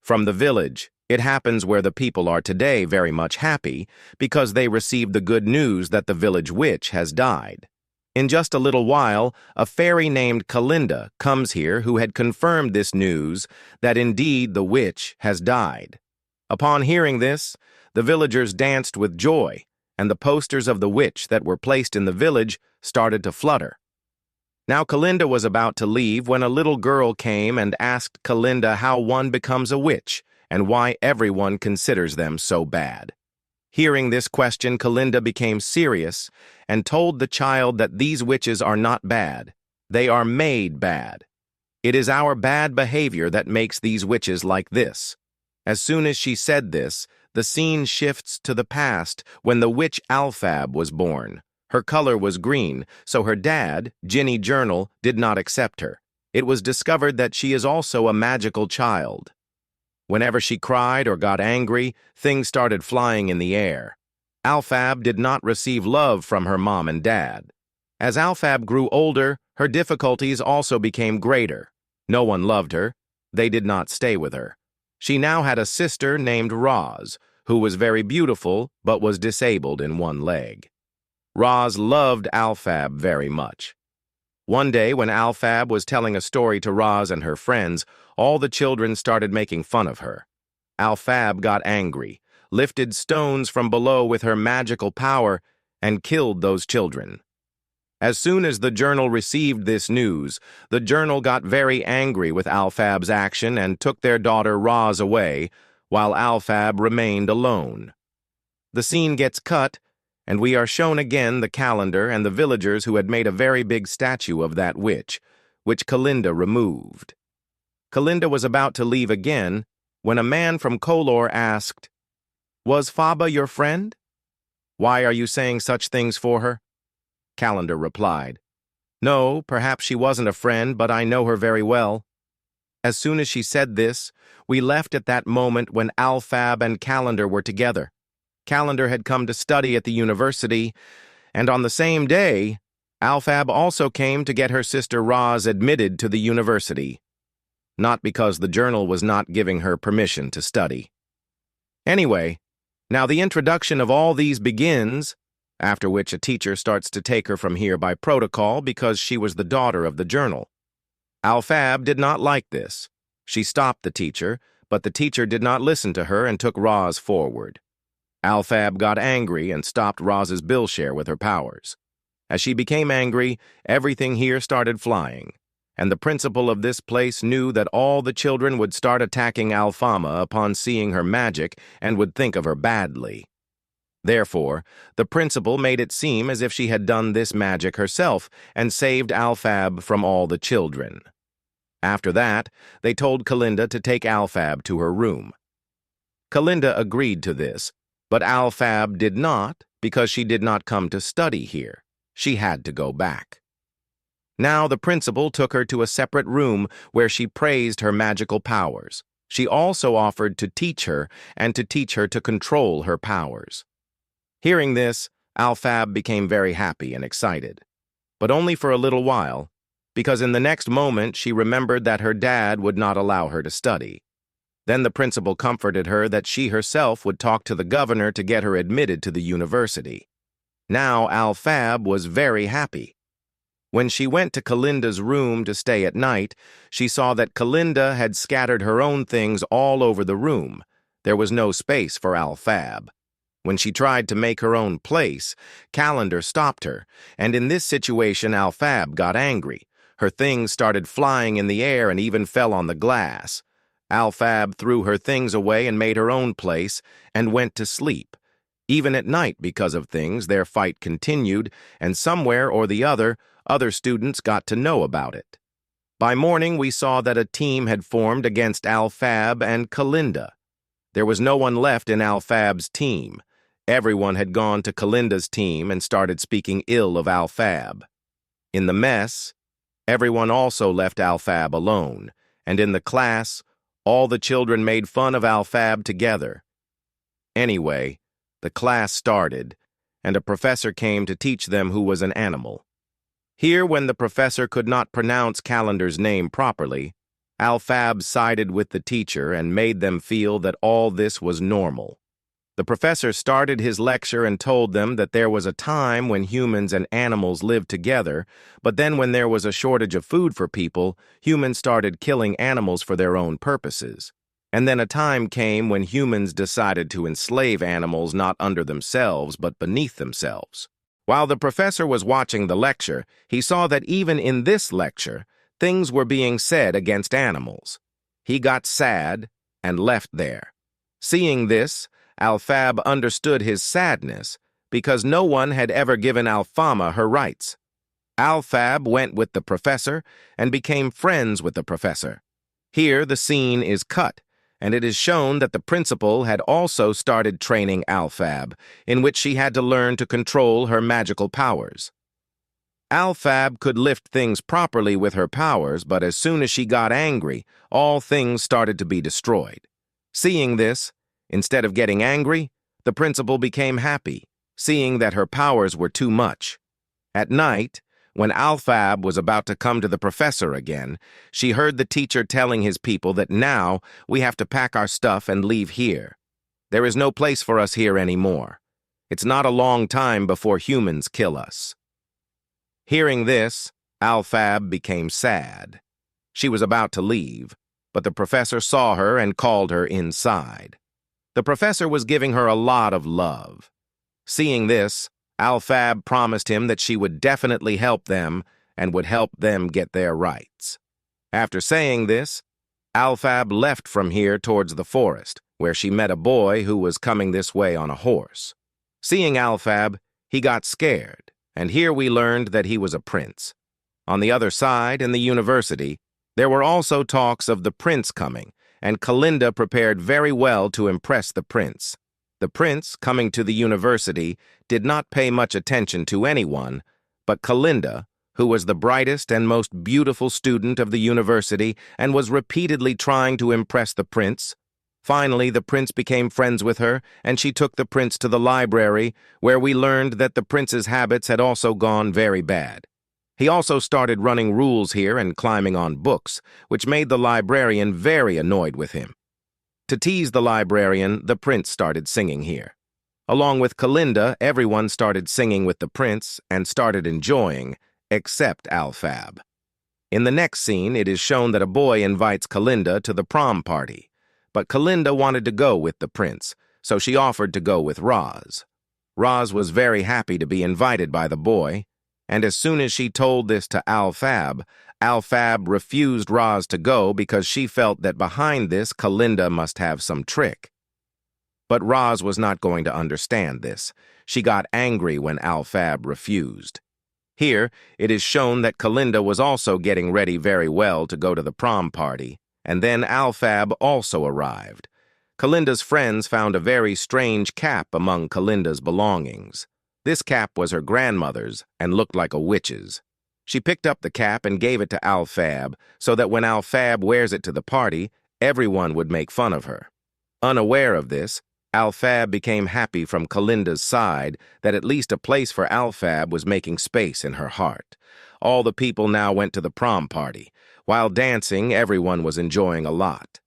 From the village, it happens where the people are today very much happy because they received the good news that the village witch has died. In just a little while, a fairy named Kalinda comes here who had confirmed this news that indeed the witch has died. Upon hearing this, the villagers danced with joy, and the posters of the witch that were placed in the village started to flutter. Now Kalinda was about to leave when a little girl came and asked Kalinda how one becomes a witch and why everyone considers them so bad. Hearing this question, Kalinda became serious and told the child that these witches are not bad. They are made bad. It is our bad behavior that makes these witches like this. As soon as she said this, the scene shifts to the past when the witch Alphab was born. Her color was green, so her dad, Ginny Journal, did not accept her. It was discovered that she is also a magical child. Whenever she cried or got angry, things started flying in the air. Alphab did not receive love from her mom and dad. As Alphab grew older, her difficulties also became greater. No one loved her. They did not stay with her. She now had a sister named Roz, who was very beautiful but was disabled in one leg. Roz loved Alphab very much. One day when Alphab was telling a story to Roz and her friends, all the children started making fun of her. Alphab got angry, lifted stones from below with her magical power, and killed those children. As soon as the journal received this news, the journal got very angry with Alphab's action and took their daughter Roz away, while Alphab remained alone. The scene gets cut, and we are shown again the calendar and the villagers who had made a very big statue of that witch, which Kalinda removed. Kalinda was about to leave again when a man from Kolor asked, "Was Faba your friend? Why are you saying such things for her?" Calendar replied, "No, perhaps she wasn't a friend, but I know her very well." As soon as she said this, we left at that moment when Alphab and Calendar were together. Calendar had come to study at the university, and on the same day, Alphab also came to get her sister Roz admitted to the university. Not because the journal was not giving her permission to study. Anyway, now the introduction of all these begins, after which a teacher starts to take her from here by protocol because she was the daughter of the journal. Alphab did not like this. She stopped the teacher, but the teacher did not listen to her and took Roz forward. Alphab got angry and stopped Roz's bill share with her powers. As she became angry, everything here started flying, and the principal of this place knew that all the children would start attacking Alfama upon seeing her magic and would think of her badly. Therefore, the principal made it seem as if she had done this magic herself and saved Alphab from all the children. After that, they told Kalinda to take Alphab to her room. Kalinda agreed to this, but Alphab did not because she did not come to study here. She had to go back. Now the principal took her to a separate room where she praised her magical powers. She also offered to teach her and to teach her to control her powers. Hearing this, Alphab became very happy and excited, but only for a little while, because in the next moment she remembered that her dad would not allow her to study. Then the principal comforted her that she herself would talk to the governor to get her admitted to the university. Now Alphab was very happy. When she went to Kalinda's room to stay at night, she saw that Kalinda had scattered her own things all over the room. There was no space for Alphab. When she tried to make her own place, Calendar stopped her, and in this situation Alphab got angry. Her things started flying in the air and even fell on the glass. Alphab threw her things away and made her own place and went to sleep. Even at night, because of things, their fight continued, and somewhere or the other students got to know about it. By morning, we saw that a team had formed against Alphab and Kalinda. There was no one left in Alphab's team. Everyone had gone to Kalinda's team and started speaking ill of Alphab. In the mess, everyone also left Alphab alone, and in the class, all the children made fun of Alphab together. Anyway, the class started, and a professor came to teach them who was an animal. Here, when the professor could not pronounce Calendar's name properly, Alphab sided with the teacher and made them feel that all this was normal. The professor started his lecture and told them that there was a time when humans and animals lived together, but then when there was a shortage of food for people, humans started killing animals for their own purposes. And then a time came when humans decided to enslave animals not under themselves but beneath themselves. While the professor was watching the lecture, he saw that even in this lecture, things were being said against animals. He got sad and left there. Seeing this, Alphab understood his sadness because no one had ever given Alfama her rights. Alphab went with the professor and became friends with the professor. Here the scene is cut, and it is shown that the principal had also started training Alphab, in which she had to learn to control her magical powers. Alphab could lift things properly with her powers, but as soon as she got angry, all things started to be destroyed. Seeing this, instead of getting angry, the principal became happy, seeing that her powers were too much. At night, when Alphab was about to come to the professor again, she heard the teacher telling his people that now we have to pack our stuff and leave here. There is no place for us here anymore. It's not a long time before humans kill us. Hearing this, Alphab became sad. She was about to leave, but the professor saw her and called her inside. The professor was giving her a lot of love. Seeing this, Alphab promised him that she would definitely help them and would help them get their rights. After saying this, Alphab left from here towards the forest, where she met a boy who was coming this way on a horse. Seeing Alphab, he got scared, and here we learned that he was a prince. On the other side, in the university, there were also talks of the prince coming, and Kalinda prepared very well to impress the prince. The prince, coming to the university, did not pay much attention to anyone, but Kalinda, who was the brightest and most beautiful student of the university and was repeatedly trying to impress the prince. Finally, the prince became friends with her, and she took the prince to the library, where we learned that the prince's habits had also gone very bad. He also started running rules here and climbing on books, which made the librarian very annoyed with him. To tease the librarian, the prince started singing here. Along with Kalinda, everyone started singing with the prince and started enjoying, except Alphab. In the next scene, it is shown that a boy invites Kalinda to the prom party, but Kalinda wanted to go with the prince, so she offered to go with Roz. Roz was very happy to be invited by the boy, and as soon as she told this to Alphab, Alphab refused Roz to go because she felt that behind this Kalinda must have some trick. But Roz was not going to understand this. She got angry when Alphab refused. Here, it is shown that Kalinda was also getting ready very well to go to the prom party, and then Alphab also arrived. Kalinda's friends found a very strange cap among Kalinda's belongings. This cap was her grandmother's and looked like a witch's. She picked up the cap and gave it to Alphab so that when Alphab wears it to the party, everyone would make fun of her. Unaware of this, Alphab became happy from Kalinda's side that at least a place for Alphab was making space in her heart. All the people now went to the prom party. While dancing, everyone was enjoying a lot.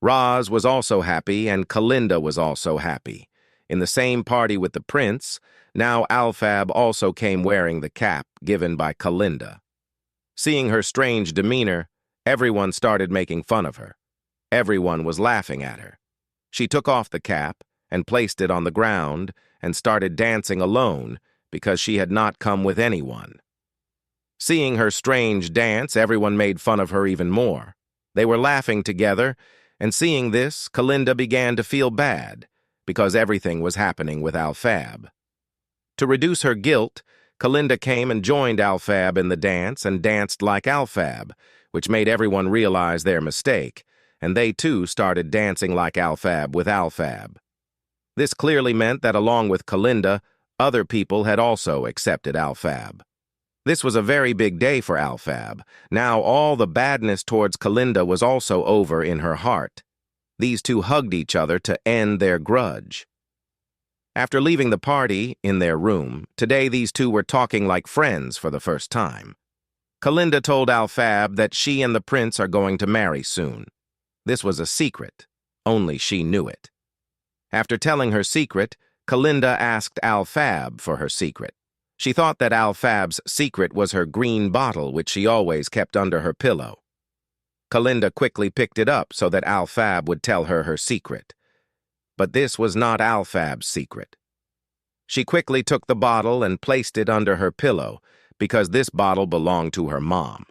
Roz was also happy and Kalinda was also happy. In the same party with the prince, now Alphab also came wearing the cap given by Kalinda. Seeing her strange demeanor, everyone started making fun of her. Everyone was laughing at her. She took off the cap and placed it on the ground and started dancing alone because she had not come with anyone. Seeing her strange dance, everyone made fun of her even more. They were laughing together, and seeing this, Kalinda began to feel bad because everything was happening with Alphab. To reduce her guilt, Kalinda came and joined Alphab in the dance and danced like Alphab, which made everyone realize their mistake, and they too started dancing like Alphab with Alphab. This clearly meant that along with Kalinda, other people had also accepted Alphab. This was a very big day for Alphab. Now all the badness towards Kalinda was also over in her heart. These two hugged each other to end their grudge. After leaving the party in their room, today these two were talking like friends for the first time. Kalinda told Alphab that she and the prince are going to marry soon. This was a secret. Only she knew it. After telling her secret, Kalinda asked Alphab for her secret. She thought that Alphab's secret was her green bottle, which she always kept under her pillow. Kalinda quickly picked it up so that Alphab would tell her her secret. But this was not Alphab's secret. She quickly took the bottle and placed it under her pillow, because this bottle belonged to her mom.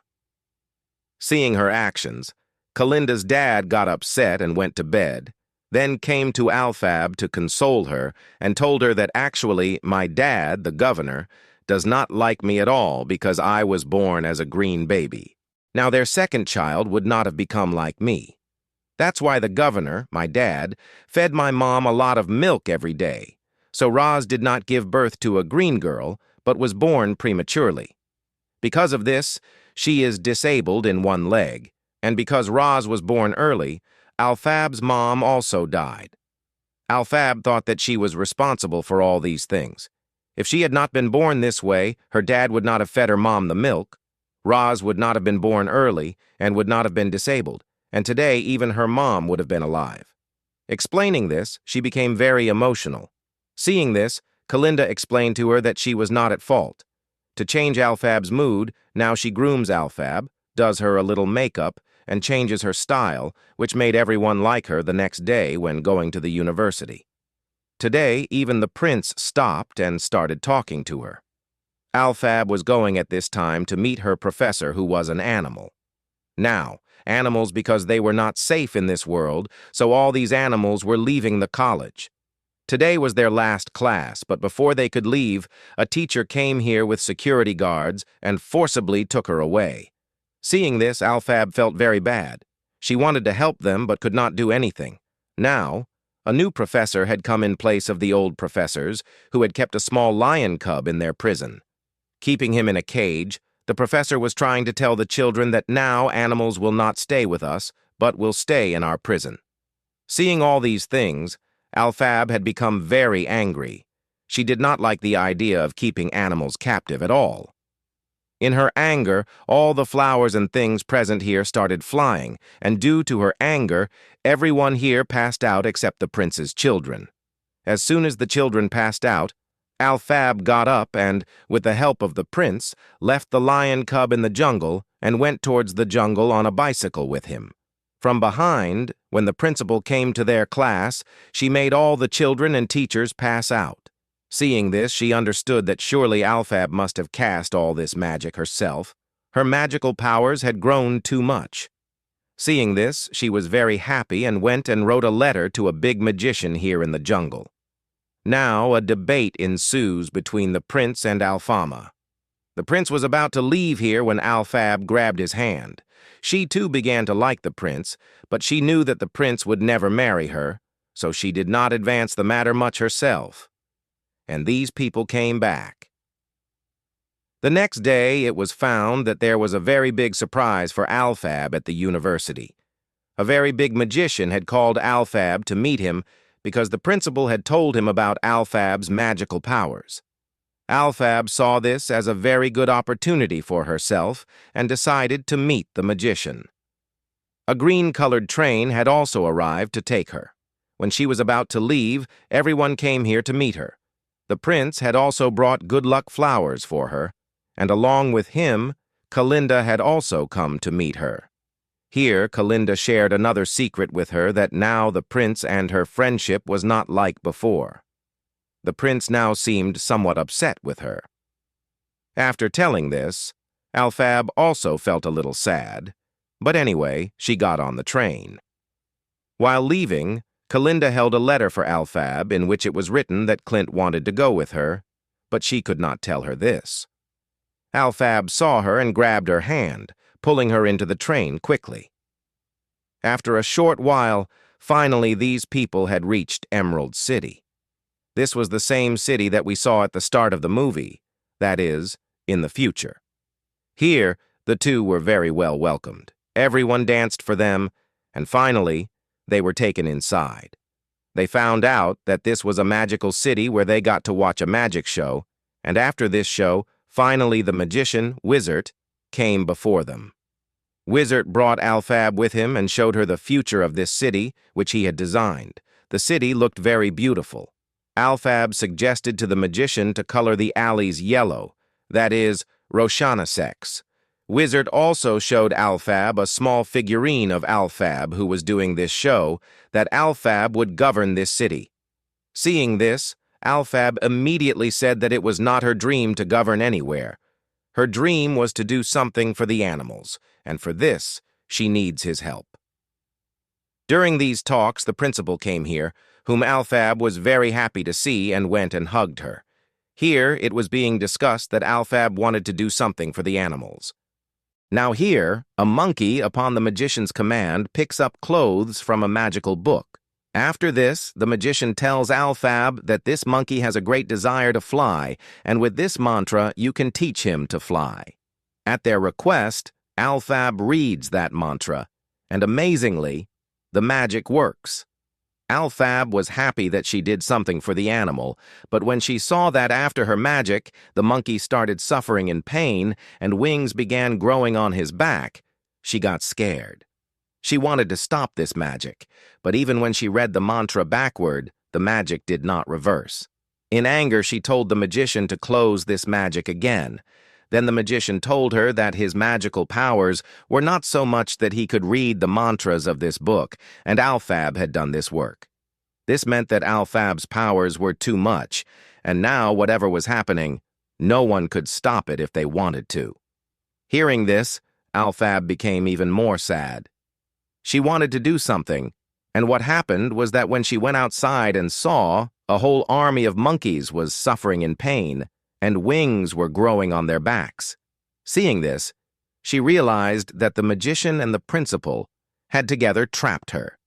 Seeing her actions, Kalinda's dad got upset and went to bed, then came to Alphab to console her and told her that actually my dad, the governor, does not like me at all because I was born as a green baby. Now their second child would not have become like me. That's why the governor, my dad, fed my mom a lot of milk every day. So Roz did not give birth to a green girl, but was born prematurely. Because of this, she is disabled in one leg, and because Roz was born early, Alphab's mom also died. Alphab thought that she was responsible for all these things. If she had not been born this way, her dad would not have fed her mom the milk, Roz would not have been born early and would not have been disabled, and today even her mom would have been alive. Explaining this, she became very emotional. Seeing this, Kalinda explained to her that she was not at fault. To change Alphab's mood, now she grooms Alphab, does her a little makeup, and changes her style, which made everyone like her the next day when going to the university. Today, even the prince stopped and started talking to her. Alphab was going at this time to meet her professor, who was an animal. Now, animals, because they were not safe in this world, so all these animals were leaving the college. Today was their last class, but before they could leave, a teacher came here with security guards and forcibly took her away. Seeing this, Alphab felt very bad. She wanted to help them, but could not do anything. Now, a new professor had come in place of the old professors, who had kept a small lion cub in their prison. Keeping him in a cage, the professor was trying to tell the children that now animals will not stay with us, but will stay in our prison. Seeing all these things, Alphab had become very angry. She did not like the idea of keeping animals captive at all. In her anger, all the flowers and things present here started flying, and due to her anger, everyone here passed out except the prince's children. As soon as the children passed out, Alphab got up and, with the help of the prince, left the lion cub in the jungle and went towards the jungle on a bicycle with him. From behind, when the principal came to their class, she made all the children and teachers pass out. Seeing this, she understood that surely Alphab must have cast all this magic herself. Her magical powers had grown too much. Seeing this, she was very happy and went and wrote a letter to a big magician here in the jungle. Now a debate ensues between the prince and Alfama. The prince was about to leave here when Alphab grabbed his hand. She too began to like the prince, but she knew that the prince would never marry her, so she did not advance the matter much herself. And these people came back. The next day it was found that there was a very big surprise for Alphab at the university. A very big magician had called Alphab to meet him because the principal had told him about Alphab's magical powers. Alphab saw this as a very good opportunity for herself and decided to meet the magician. A green-colored train had also arrived to take her. When she was about to leave, everyone came here to meet her. The prince had also brought good luck flowers for her, and along with him, Kalinda had also come to meet her. Here, Kalinda shared another secret with her that now the prince and her friendship was not like before. The prince now seemed somewhat upset with her. After telling this, Alphab also felt a little sad, but anyway, she got on the train. While leaving, Kalinda held a letter for Alphab in which it was written that Clint wanted to go with her, but she could not tell her this. Alphab saw her and grabbed her hand, pulling her into the train quickly. After a short while, finally these people had reached Emerald City. This was the same city that we saw at the start of the movie, that is, in the future. Here, the two were very well welcomed. Everyone danced for them, and finally, they were taken inside. They found out that this was a magical city where they got to watch a magic show, and after this show, finally the magician, wizard, came before them. Wizard brought Alphab with him and showed her the future of this city, which he had designed. The city looked very beautiful. Alphab suggested to the magician to color the alleys yellow, that is, Roshana-sex. Wizard also showed Alphab a small figurine of Alphab, who was doing this show, that Alphab would govern this city. Seeing this, Alphab immediately said that it was not her dream to govern anywhere. Her dream was to do something for the animals, and for this, she needs his help. During these talks, the principal came here, whom Alphab was very happy to see and went and hugged her. Here, it was being discussed that Alphab wanted to do something for the animals. Now here, a monkey, upon the magician's command, picks up clothes from a magical book. After this, the magician tells Alphab that this monkey has a great desire to fly, and with this mantra, you can teach him to fly. At their request, Alphab reads that mantra, and amazingly, the magic works. Alphab was happy that she did something for the animal, but when she saw that after her magic, the monkey started suffering in pain and wings began growing on his back, she got scared. She wanted to stop this magic, but even when she read the mantra backward, the magic did not reverse. In anger, she told the magician to close this magic again. Then the magician told her that his magical powers were not so much that he could read the mantras of this book, and Alphab had done this work. This meant that Alphab's powers were too much, and now whatever was happening, no one could stop it if they wanted to. Hearing this, Alphab became even more sad. She wanted to do something, and what happened was that when she went outside and saw, a whole army of monkeys was suffering in pain, and wings were growing on their backs. Seeing this, she realized that the magician and the principal had together trapped her.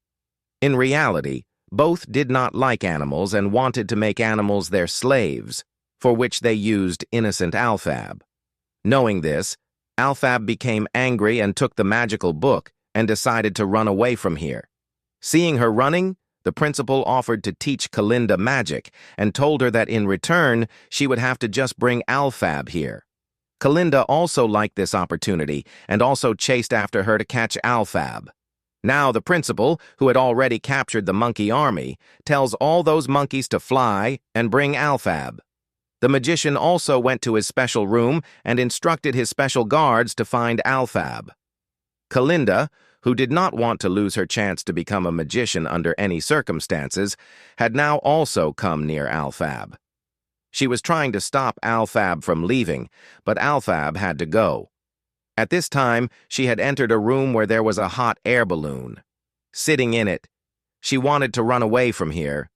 In reality, both did not like animals and wanted to make animals their slaves, for which they used innocent Alphab. Knowing this, Alphab became angry and took the magical book and decided to run away from here. Seeing her running, the principal offered to teach Kalinda magic and told her that in return, she would have to just bring Alphab here. Kalinda also liked this opportunity and also chased after her to catch Alphab. Now the principal, who had already captured the monkey army, tells all those monkeys to fly and bring Alphab. The magician also went to his special room and instructed his special guards to find Alphab. Kalinda, who did not want to lose her chance to become a magician under any circumstances, had now also come near Alphab. She was trying to stop Alphab from leaving, but Alphab had to go. At this time, she had entered a room where there was a hot air balloon. Sitting in it, she wanted to run away from here,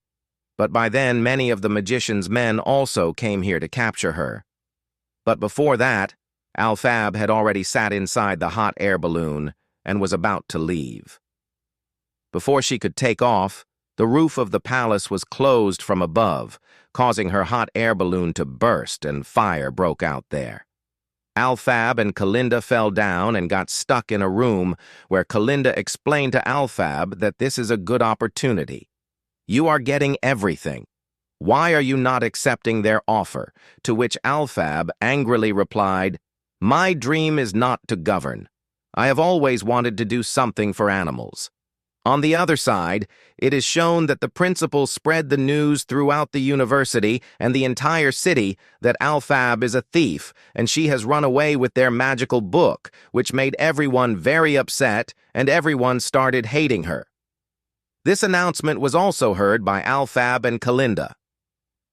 but by then many of the magician's men also came here to capture her. But before that, Alphab had already sat inside the hot air balloon and was about to leave. Before she could take off, the roof of the palace was closed from above, causing her hot air balloon to burst and fire broke out there. Alphab and Kalinda fell down and got stuck in a room where Kalinda explained to Alphab that this is a good opportunity. You are getting everything. Why are you not accepting their offer? To which Alphab angrily replied, My dream is not to govern. I have always wanted to do something for animals. On the other side, it is shown that the principal spread the news throughout the university and the entire city that Alphab is a thief and she has run away with their magical book, which made everyone very upset and everyone started hating her. This announcement was also heard by Alphab and Kalinda.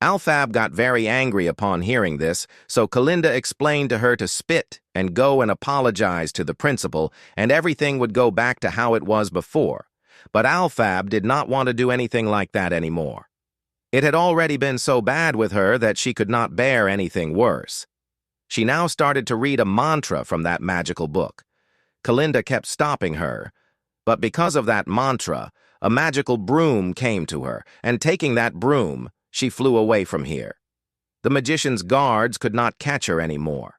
Alphab got very angry upon hearing this, so Kalinda explained to her to spit and go and apologize to the principal, and everything would go back to how it was before. But Alphab did not want to do anything like that anymore. It had already been so bad with her that she could not bear anything worse. She now started to read a mantra from that magical book. Kalinda kept stopping her, but because of that mantra, a magical broom came to her, and taking that broom, she flew away from here. The magician's guards could not catch her anymore.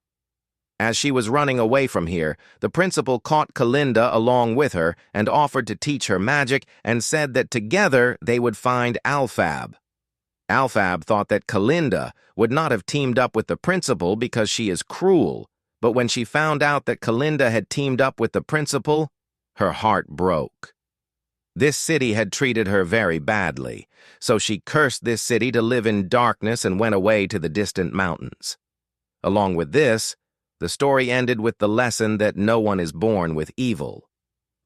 As she was running away from here, the principal caught Kalinda along with her and offered to teach her magic and said that together they would find Alphab. Alphab thought that Kalinda would not have teamed up with the principal because she is cruel, But when she found out that Kalinda had teamed up with the principal, her heart broke. This city had treated her very badly, so she cursed this city to live in darkness and went away to the distant mountains. Along with this, the story ended with the lesson that no one is born with evil.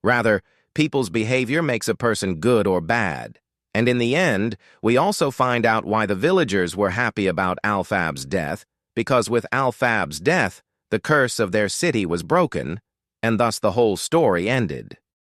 Rather, people's behavior makes a person good or bad. And in the end, we also find out why the villagers were happy about Alfab's death, because with Alfab's death, the curse of their city was broken, and thus the whole story ended.